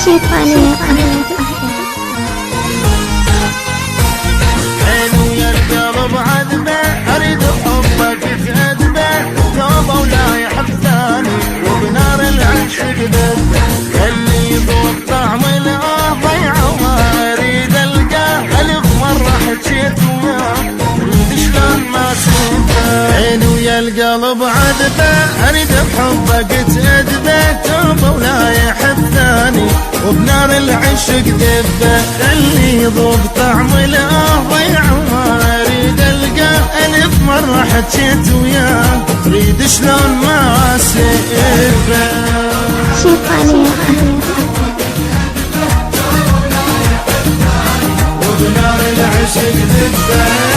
شيطانية. عيني ويا القلب عذبة أريد بحبك تأدبه توبة ولا يحب ثاني وبنار العشق ذبه اللي يذوق طعم ضيع وما أريد ألقاه ألف مرة حكيت وياه أريد شلون ما سيبه عيني ويا القلب عذبة أريد بحبك تأدبه توبة ولا يحب ثاني وبنار العشق ذبه خلي يذوق طعم ضيع وما اريد القاه الف مره حكيت وياه اريد شلون ما سيبه شيطانية. وبنار العشق ذبه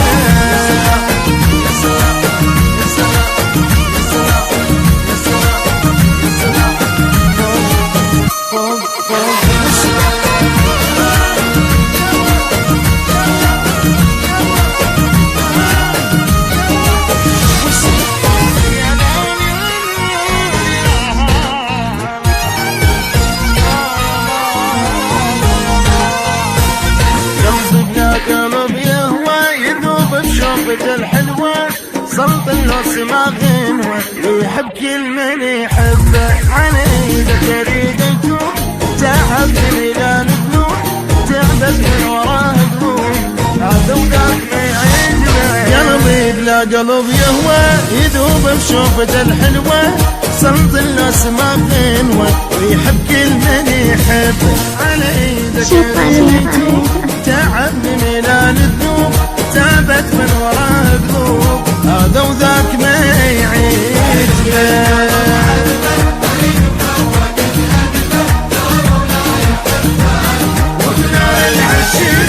قلب يهوى يذوب بشوفة الحلوة صوت النص ما غنوة يحب كل من يحبه علي إذا تريد تكون تعبني لا نذنوب تعبت من وراه قلوب هذا وذاك ما يعجبه قلبي بلا قلب يهوى يذوب بشوفة الحلوة صوت الناس ما غنوة ويحب كل من يحبه علي إذا تريد تكون تعبني لا الذنوب تعبت من وراه قلوب هذا وذاك ما يعجبه وبنار العشق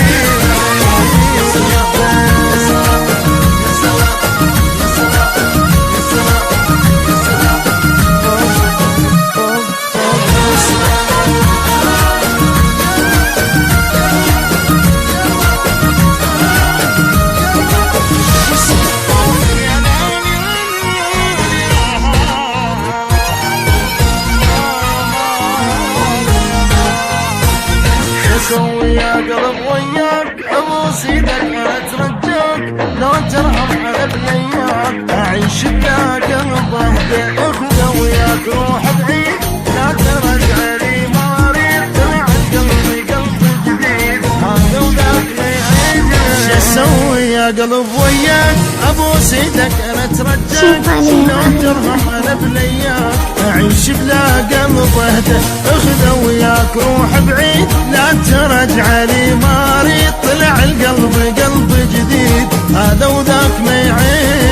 يا قلب وياك ابوس ايدك انا اترجاك لو ترحم على بنياك اعيش بلا قلب اهدى اخذ وياك روح بعيد لا ترجع لي مريض طلع قلبي قلب جديد هذا وذاك ما يعجبه شو اسوي يا قلب وياك ابوس ايدك انا اترجاك لو ترحم على بنياك اعيش بلا قلب اهدى اخذ وياك روح بعيد لا ترجع لي مريض طلع القلب قلب جديد هذا وذاك ما يعجبه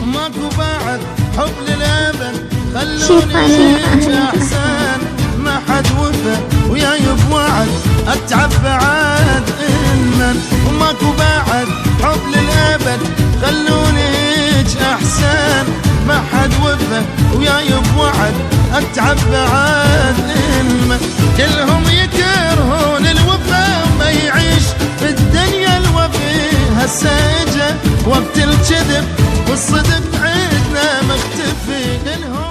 ماكو بعد حب للابد خلوني احسن ما حد وفى وياي بوعد اتعب بعد المن وماكو بعد حب للابد خلوني احسن ما حد وفى وياي بوعد اتعب بعد المن كلهم يكرهون الوفا وما يعيش في الدنيا الوفي هسه اجا وقت الكذب والصدق عندنا مختفي كلهم